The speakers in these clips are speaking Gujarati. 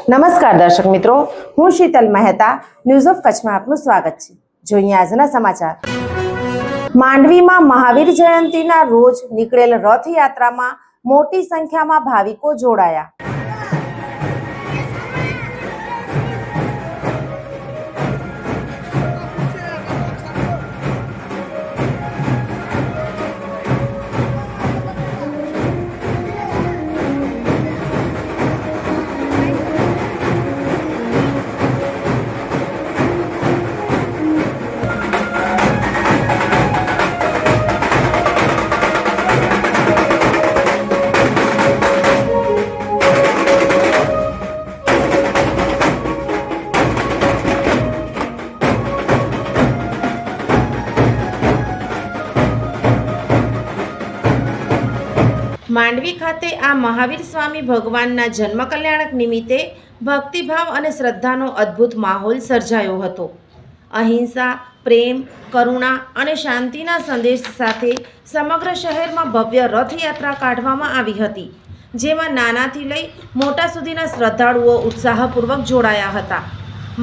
નમસ્કાર દર્શક મિત્રો, હું શીતલ મહેતા ન્યૂઝ ઓફ કચ્છમાં આપનું સ્વાગત છે। જોઈએ આજના સમાચાર। માંડવીમાં મહાવીર જયંતીના રોજ નીકળેલ રથયાત્રામાં મોટી સંખ્યામાં ભાવિકો જોડાયા। માંડવી ખાતે આ મહાવીર સ્વામી ભગવાનના જન્મ કલ્યાણક નિમિત્તે ભક્તિભાવ અને શ્રદ્ધાનો અદ્ભુત માહોલ સર્જાયો હતો। અહિંસા, પ્રેમ, કરુણા અને શાંતિના સંદેશ સાથે સમગ્ર શહેરમાં ભવ્ય રથયાત્રા કાઢવામાં આવી હતી, જેમાં નાનાથી લઈ મોટા સુધીના શ્રદ્ધાળુઓ ઉત્સાહપૂર્વક જોડાયા હતા।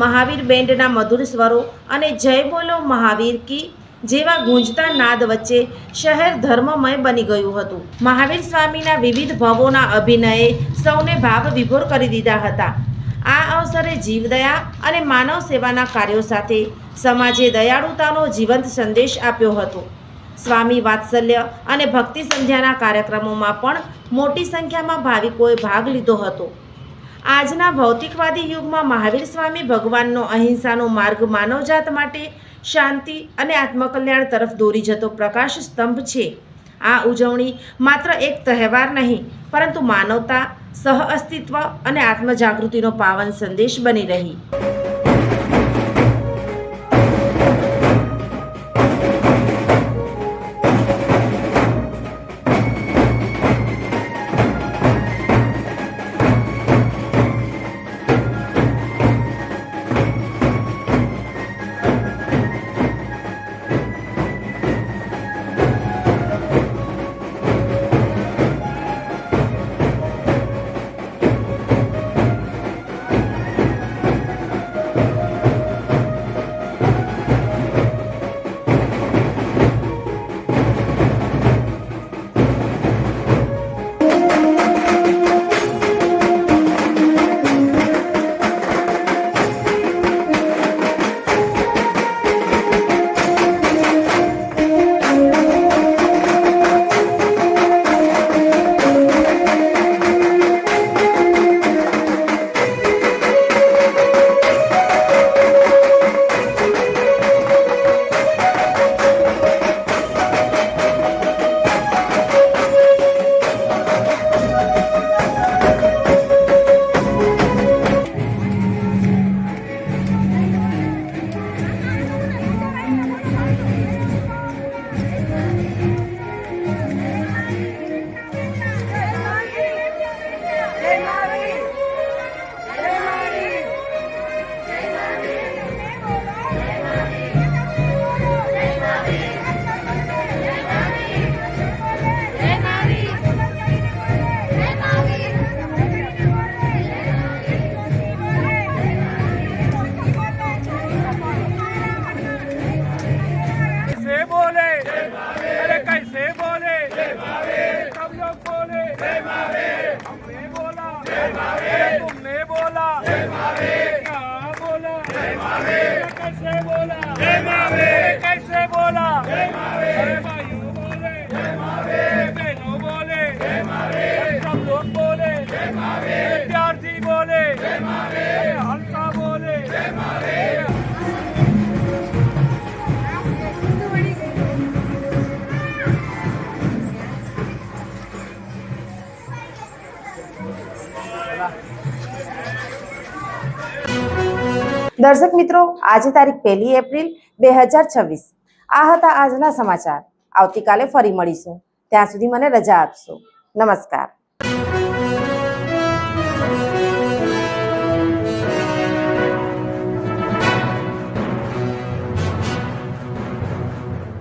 મહાવીર બેન્ડના મધુર સ્વરો અને જય બોલો મહાવીર કી જેવા ગુંજતા નાદ વચ્ચે શહેર ધર્મમય બની ગયું હતું। મહાવીર સ્વામીના વિવિધ ભાવોના અભિનયે સૌને ભાવ વિભોર કરી દીધા હતા। આ અવસરે જીવદયા અને માનવ સેવાના કાર્યો સાથે સમાજે દયાળુતાનો જીવંત સંદેશ આપ્યો હતો। સ્વામી વાત્સલ્ય અને ભક્તિ સંધ્યાના કાર્યક્રમોમાં પણ મોટી સંખ્યામાં ભાવિકોએ ભાગ લીધો હતો। આજના ભૌતિકવાદી યુગમાં મહાવીર સ્વામી ભગવાનનો અહિંસાનો માર્ગ માનવજાત માટે શાંતિ અને આત્મકલ્યાણ તરફ દોરી જતો પ્રકાશ સ્તંભ છે। આ ઉજવણી માત્ર એક તહેવાર નહીં, પરંતુ માનવતા, સહઅસ્તિત્વ અને આત્મજાગૃતિનો પાવન સંદેશ બની રહી। तुमने बोला क्या बोला कैसे बोला कैसे बोला अरे भाइयों बोले बहनों बोले सब लोग बोले विद्यार्थी बोले हल्का बोले। દર્શક મિત્રો, આજે તારીખ 1 એપ્રિલ 2026 આ હતા આજના સમાચાર। આવતીકાલે ફરી મળીશું, ત્યાં સુધી મને રજા આપશો। નમસ્કાર।